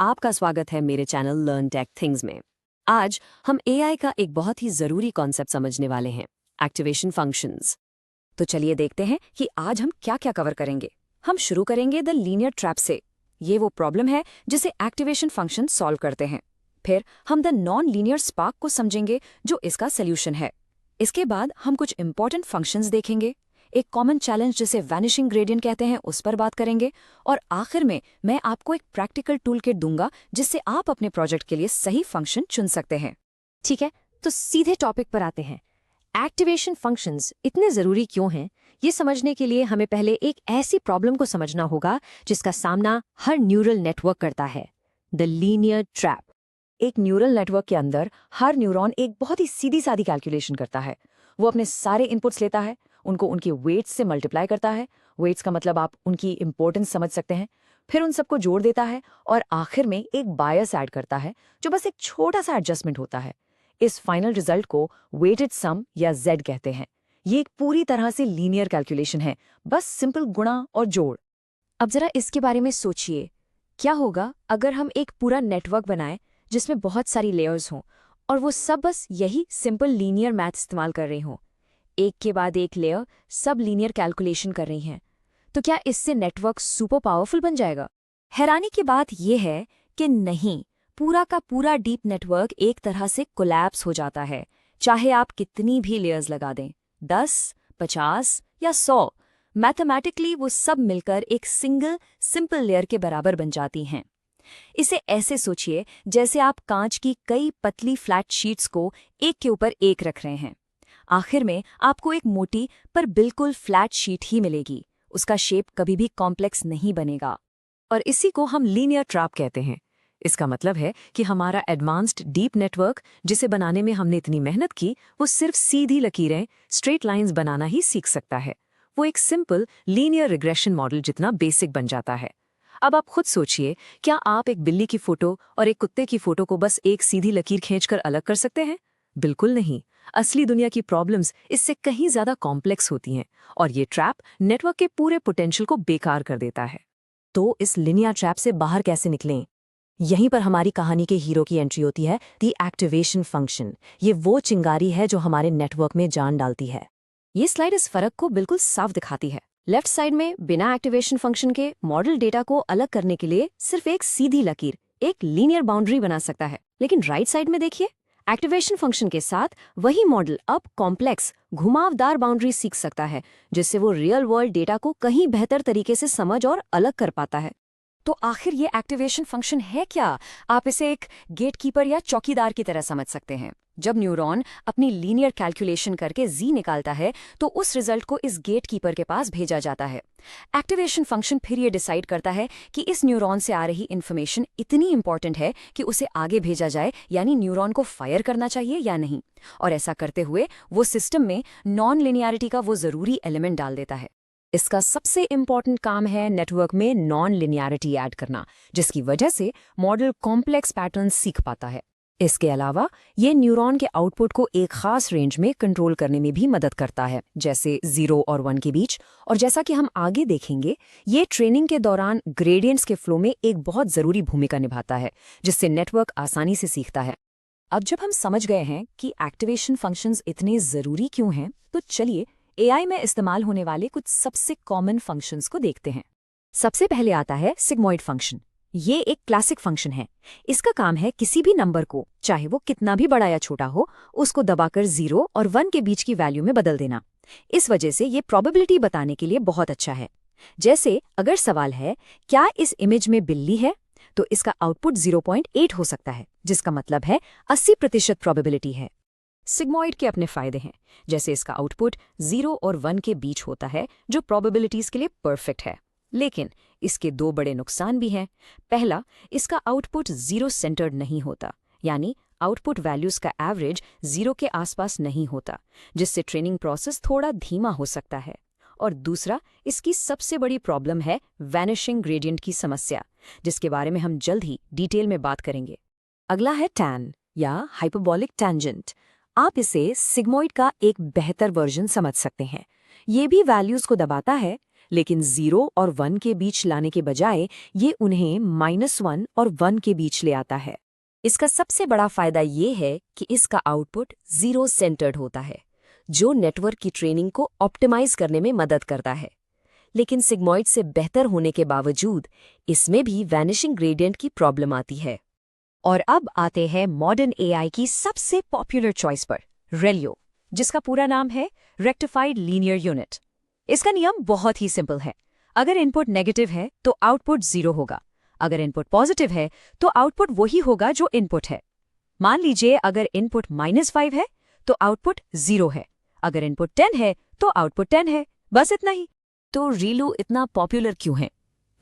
आपका स्वागत है मेरे चैनल लर्न टेक थिंग्स में। आज हम एआई का एक बहुत ही जरूरी कॉन्सेप्ट समझने वाले हैं, एक्टिवेशन फंक्शंस। तो चलिए देखते हैं कि आज हम क्या क्या कवर करेंगे। हम शुरू करेंगे द लीनियर ट्रैप से। ये वो प्रॉब्लम है जिसे एक्टिवेशन फंक्शन सॉल्व करते हैं। फिर हम द नॉन लीनियर स्पार्क को समझेंगे जो इसका सोल्यूशन है। इसके बाद हम कुछ इंपॉर्टेंट फंक्शंस देखेंगे, एक कॉमन चैलेंज जिसे वैनिशिंग ग्रेडियंट कहते हैं उस पर बात करेंगे, और आखिर में मैं आपको एक प्रैक्टिकल टूल किट दूंगा जिससे आप अपने प्रोजेक्ट के लिए सही फंक्शन चुन सकते हैं। ठीक है, तो सीधे टॉपिक पर आते हैं। एक्टिवेशन फंक्शंस इतने ज़रूरी क्यों हैं, ये समझने के लिए हमें पहले एक ऐसी प्रॉब्लम को समझना होगा जिसका सामना हर न्यूरल नेटवर्क करता है, द लीनियर ट्रैप। एक न्यूरल नेटवर्क के अंदर हर न्यूरॉन एक बहुत ही सीधी सादी कैलकुलेशन करता है। वो अपने सारे इनपुट्स लेता है, उनको उनके वेट्स से मल्टीप्लाई करता है। वेट्स का मतलब आप उनकी इंपॉर्टेंस समझ सकते हैं। फिर उन सबको जोड़ देता है और आखिर में एक बायस ऐड करता है जो बस एक छोटा सा एडजस्टमेंट होता है। इस फाइनल रिजल्ट को वेटेड सम या Z कहते हैं। ये एक पूरी तरह से लीनियर कैलकुलेशन है, बस सिंपल गुणा और जोड़। अब जरा इसके बारे में सोचिए, क्या होगा अगर हम एक पूरा नेटवर्क बनाएं जिसमें बहुत सारी लेयर्स हों और वो सब बस यही सिंपल लीनियर मैथ इस्तेमाल कर रही हों, एक के बाद एक लेयर सब लीनियर कैलकुलेशन कर रही हैं। तो क्या इससे नेटवर्क सुपर पावरफुल बन जाएगा? हैरानी की बात यह है कि नहीं, पूरा का पूरा डीप नेटवर्क एक तरह से कोलैप्स हो जाता है। चाहे आप कितनी भी लेयर्स लगा दें, 10, 50 या 100, मैथमेटिकली वो सब मिलकर एक सिंगल सिंपल लेयर के बराबर बन जाती हैं। इसे ऐसे सोचिए जैसे आप कांच की कई पतली फ्लैट शीट्स को एक के ऊपर एक रख रहे हैं। आखिर में आपको एक मोटी पर बिल्कुल फ्लैट शीट ही मिलेगी। उसका शेप कभी भी कॉम्प्लेक्स नहीं बनेगा। और इसी को हम लीनियर ट्रैप कहते हैं। इसका मतलब है कि हमारा एडवांस्ड डीप नेटवर्क जिसे बनाने में हमने इतनी मेहनत की, वो सिर्फ सीधी लकीरें, स्ट्रेट लाइंस बनाना ही सीख सकता है। वो एक सिंपल लीनियर रिग्रेशन मॉडल जितना बेसिक बन जाता है। अब आप खुद सोचिए, क्या आप एक बिल्ली की फोटो और एक कुत्ते की फोटो को बस एक सीधी लकीर खींचकर अलग कर सकते हैं? बिल्कुल नहीं। असली दुनिया की प्रॉब्लम्स इससे कहीं ज्यादा कॉम्प्लेक्स होती हैं, और ये ट्रैप नेटवर्क के पूरे पोटेंशियल को बेकार कर देता है। तो इस लिनियर ट्रैप से बाहर कैसे निकलें? यहीं पर हमारी कहानी के हीरो की एंट्री होती है, द एक्टिवेशन फंक्शन। ये वो चिंगारी है जो हमारे नेटवर्क में जान डालती है। ये स्लाइड इस फर्क को बिल्कुल साफ दिखाती है। लेफ्ट साइड में बिना एक्टिवेशन फंक्शन के मॉडल डेटा को अलग करने के लिए सिर्फ एक सीधी लकीर, एक लीनियर बाउंड्री बना सकता है। लेकिन राइट साइड में देखिए, एक्टिवेशन फंक्शन के साथ वही मॉडल अब कॉम्प्लेक्स घुमावदार बाउंड्री सीख सकता है, जिससे वो रियल वर्ल्ड डेटा को कहीं बेहतर तरीके से समझ और अलग कर पाता है। तो आखिर ये एक्टिवेशन फंक्शन है क्या? आप इसे एक गेटकीपर या चौकीदार की तरह समझ सकते हैं। जब न्यूरॉन अपनी लीनियर कैलकुलेशन करके Z निकालता है तो उस रिजल्ट को इस गेटकीपर के पास भेजा जाता है। एक्टिवेशन फंक्शन फिर ये डिसाइड करता है कि इस न्यूरॉन से आ रही इन्फॉर्मेशन इतनी इंपॉर्टेंट है कि उसे आगे भेजा जाए, यानी न्यूरॉन को फायर करना चाहिए या नहीं। और ऐसा करते हुए वो सिस्टम में नॉन लिनियरिटी का वो जरूरी एलिमेंट डाल देता है। इसका सबसे इंपॉर्टेंट काम है नेटवर्क में नॉन लिनियरिटी ऐड करना, जिसकी वजह से मॉडल कॉम्प्लेक्स पैटर्न सीख पाता है। इसके अलावा ये न्यूरॉन के आउटपुट को एक खास रेंज में कंट्रोल करने में भी मदद करता है, जैसे 0 और 1 के बीच। और जैसा कि हम आगे देखेंगे, ये ट्रेनिंग के दौरान ग्रेडियंट्स के फ्लो में एक बहुत ज़रूरी भूमिका निभाता है, जिससे नेटवर्क आसानी से सीखता है। अब जब हम समझ गए हैं कि एक्टिवेशन फंक्शंस इतने ज़रूरी क्यों हैं, तो चलिए एआई में इस्तेमाल होने वाले कुछ सबसे कॉमन फंक्शंस को देखते हैं। सबसे पहले आता है सिग्मॉइड फंक्शन। ये एक क्लासिक फंक्शन है। इसका काम है किसी भी नंबर को, चाहे वो कितना भी बड़ा या छोटा हो, उसको दबाकर 0 और 1 के बीच की वैल्यू में बदल देना। इस वजह से ये प्रोबेबिलिटी बताने के लिए बहुत अच्छा है। जैसे अगर सवाल है क्या इस इमेज में बिल्ली है, तो इसका आउटपुट 0.8 हो सकता है, जिसका मतलब है 80% प्रोबेबिलिटी है। सिग्मॉइड के अपने फायदे हैं, जैसे इसका आउटपुट 0 और 1 के बीच होता है, जो प्रोबेबिलिटीज के लिए परफेक्ट है। लेकिन इसके दो बड़े नुकसान भी हैं। पहला, इसका आउटपुट 0 सेंटर्ड नहीं होता, यानी आउटपुट वैल्यूज का एवरेज 0 के आसपास नहीं होता, जिससे ट्रेनिंग प्रोसेस थोड़ा धीमा हो सकता है। और दूसरा, इसकी सबसे बड़ी प्रॉब्लम है वैनिशिंग ग्रेडियंट की समस्या, जिसके बारे में हम जल्द ही डिटेल में बात करेंगे। अगला है टैन या हाइपरबॉलिक टैंजेंट। आप इसे सिग्मॉइड का एक बेहतर वर्जन समझ सकते हैं। ये भी वैल्यूज को दबाता है, लेकिन 0 और 1 के बीच लाने के बजाय ये उन्हें -1 और 1 के बीच ले आता है। इसका सबसे बड़ा फायदा ये है कि इसका आउटपुट जीरो सेंटर्ड होता है, जो नेटवर्क की ट्रेनिंग को ऑप्टिमाइज करने में मदद करता है। लेकिन सिग्मॉइड से बेहतर होने के बावजूद इसमें भी वैनिशिंग ग्रेडियंट की प्रॉब्लम आती है। और अब आते हैं मॉडर्न एआई की सबसे पॉपुलर चॉइस पर, रेलियो, जिसका पूरा नाम है रेक्टिफाइड लीनियर यूनिट। इसका नियम बहुत ही सिंपल है। अगर इनपुट नेगेटिव है तो आउटपुट 0 होगा, अगर इनपुट पॉजिटिव है तो आउटपुट वही होगा जो इनपुट है। मान लीजिए अगर इनपुट -5 है तो आउटपुट 0 है, अगर इनपुट 10 है तो आउटपुट 10 है, बस इतना ही। तो रीलू इतना पॉपुलर क्यों है?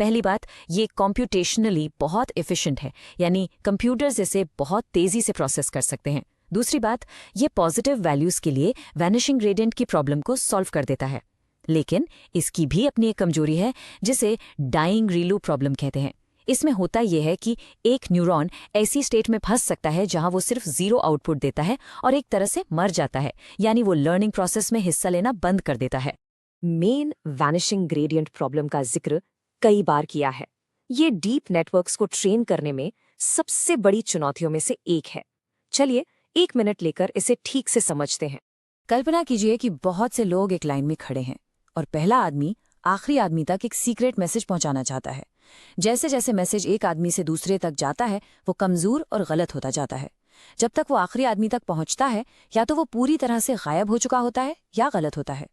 पहली बात, ये कॉम्प्यूटेशनली बहुत एफिशिएंट है, यानी कंप्यूटर्स इसे बहुत तेजी से प्रोसेस कर सकते हैं। दूसरी बात, ये पॉजिटिव वैल्यूज के लिए वैनिशिंग ग्रेडियंट की प्रॉब्लम को सॉल्व कर देता है। लेकिन इसकी भी अपनी एक कमजोरी है, जिसे डाइंग रीलू प्रॉब्लम कहते हैं। इसमें होता यह है कि एक न्यूरॉन ऐसी स्टेट में फंस सकता है जहां वो सिर्फ 0 आउटपुट देता है और एक तरह से मर जाता है, यानी वो लर्निंग प्रोसेस में हिस्सा लेना बंद कर देता है। मेन वैनिशिंग ग्रेडियंट प्रॉब्लम का जिक्र कई बार किया है। ये डीप नेटवर्क्स को ट्रेन करने में सबसे बड़ी चुनौतियों में से एक है। चलिए 1 मिनट लेकर इसे ठीक से समझते हैं। कल्पना कीजिए कि बहुत से लोग एक लाइन में खड़े हैं और पहला आदमी आखिरी आदमी तक एक सीक्रेट मैसेज पहुंचाना चाहता है। जैसे जैसे मैसेज एक आदमी से दूसरे तक जाता है, वो कमजोर और गलत होता जाता है। जब तक वो आखिरी आदमी तक पहुंचता है, या तो वो पूरी तरह से गायब हो चुका होता है या गलत होता है।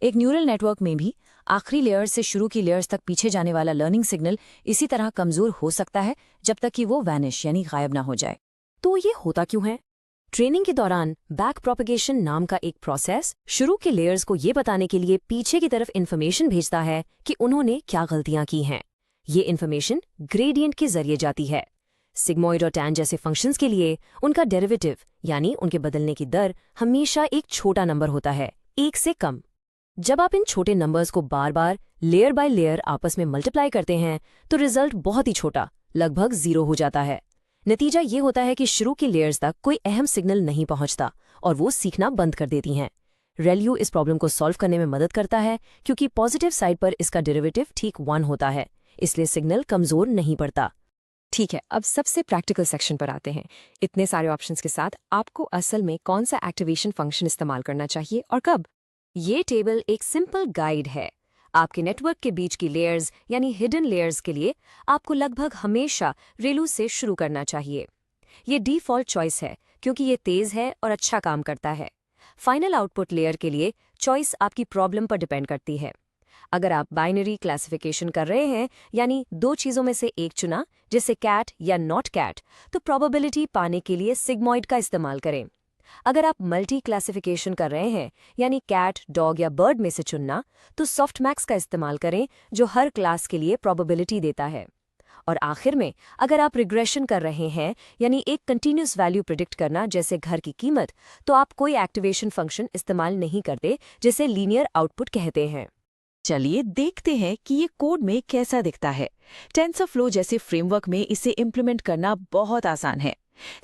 एक न्यूरल नेटवर्क में भी आखिरी लेयर्स से शुरू की लेयर्स तक पीछे जाने वाला लर्निंग सिग्नल इसी तरह कमजोर हो सकता है जब तक कि वो वैनिश यानी गायब ना हो जाए। तो ये होता क्यों है? ट्रेनिंग के दौरान बैक प्रोपगेशन नाम का एक प्रोसेस शुरू के लेयर्स को ये बताने के लिए पीछे की तरफ इन्फॉर्मेशन भेजता है कि उन्होंने क्या गलतियां की हैं। ये इन्फॉर्मेशन ग्रेडियंट के जरिए जाती है। सिग्मॉइड और टैन जैसे फंक्शंस के लिए उनका डेरिवेटिव यानी उनके बदलने की दर हमेशा एक छोटा नंबर होता है, 1 से कम। जब आप इन छोटे नंबर्स को बार बार लेयर बाय लेयर आपस में मल्टीप्लाई करते हैं तो रिजल्ट बहुत ही छोटा, लगभग 0 हो जाता है। नतीजा ये होता है कि शुरू की लेयर्स तक कोई अहम सिग्नल नहीं पहुंचता और वो सीखना बंद कर देती हैं। रेलियो इस प्रॉब्लम को सॉल्व करने में मदद करता है, क्योंकि पॉजिटिव साइड पर इसका डेरिवेटिव ठीक 1 होता है, इसलिए सिग्नल कमजोर नहीं पड़ता। ठीक है, अब सबसे प्रैक्टिकल सेक्शन पर आते हैं। इतने सारे ऑप्शंस के साथ आपको असल में कौन सा एक्टिवेशन फंक्शन इस्तेमाल करना चाहिए और कब? ये टेबल एक सिंपल गाइड है। आपके नेटवर्क के बीच की लेयर्स यानी हिडन लेयर्स के लिए आपको लगभग हमेशा रेलू से शुरू करना चाहिए। ये डिफ़ॉल्ट चॉइस है क्योंकि ये तेज़ है और अच्छा काम करता है। फाइनल आउटपुट लेयर के लिए चॉइस आपकी प्रॉब्लम पर डिपेंड करती है। अगर आप बाइनरी क्लासिफिकेशन कर रहे हैं, यानी 2 चीज़ों में से एक चुना, जैसे कैट या नॉट कैट, तो प्रोबेबिलिटी पाने के लिए सिग्मॉइड का इस्तेमाल करें। अगर आप मल्टी क्लासिफिकेशन कर रहे हैं, यानी कैट, डॉग या बर्ड में से चुनना, तो सॉफ्टमैक्स का इस्तेमाल करें, जो हर क्लास के लिए प्रोबेबिलिटी देता है। और आखिर में अगर आप रिग्रेशन कर रहे हैं, यानी एक कंटिन्यूस वैल्यू प्रिडिक्ट करना, जैसे घर की कीमत, तो आप कोई एक्टिवेशन फंक्शन इस्तेमाल नहीं करते, जिसे लीनियर आउटपुट कहते हैं। चलिए देखते हैं कि ये कोड में कैसा दिखता है। टेंसरफ्लो जैसे फ्रेमवर्क में इसे इम्प्लीमेंट करना बहुत आसान है।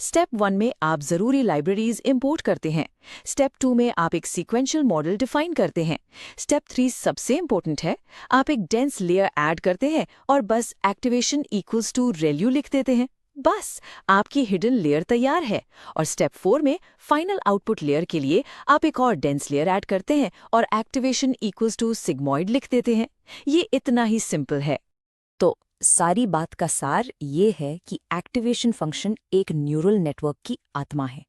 स्टेप 1 में आप ज़रूरी लाइब्रेरीज इंपोर्ट करते हैं। स्टेप 2 में आप एक सीक्वेंशियल मॉडल डिफाइन करते हैं। स्टेप 3 सबसे इम्पोर्टेंट है, आप एक डेंस लेयर ऐड करते हैं और बस एक्टिवेशन इक्वल्स टू रेल्यू लिख देते हैं। बस आपकी हिडन लेयर तैयार है। और स्टेप 4 में फाइनल आउटपुट लेयर के लिए आप एक और डेंस लेयर ऐड करते हैं और एक्टिवेशन इक्वल्स टू सिग्मॉइड लिख देते हैं। ये इतना ही सिंपल है। तो सारी बात का सार ये है कि एक्टिवेशन फंक्शन एक न्यूरल नेटवर्क की आत्मा है।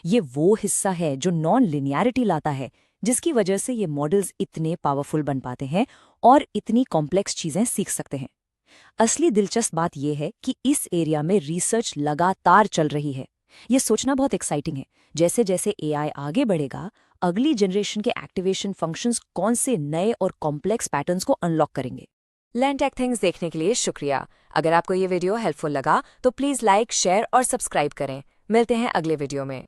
ये वो हिस्सा है जो नॉन लिनियरिटी लाता है, जिसकी वजह से ये मॉडल्स इतने पावरफुल बन पाते हैं और इतनी कॉम्प्लेक्स चीजें सीख सकते हैं। असली दिलचस्प बात यह है कि इस एरिया में रिसर्च लगातार चल रही है। ये सोचना बहुत एक्साइटिंग है, जैसे जैसे एआई आगे बढ़ेगा, अगली जनरेशन के एक्टिवेशन फंक्शंस कौन से नए और कॉम्प्लेक्स पैटर्न्स को अनलॉक करेंगे। लर्न टेक थिंग्स देखने के लिए शुक्रिया। अगर आपको ये वीडियो हेल्पफुल लगा तो प्लीज़ लाइक, शेयर और सब्सक्राइब करें। मिलते हैं अगले वीडियो में।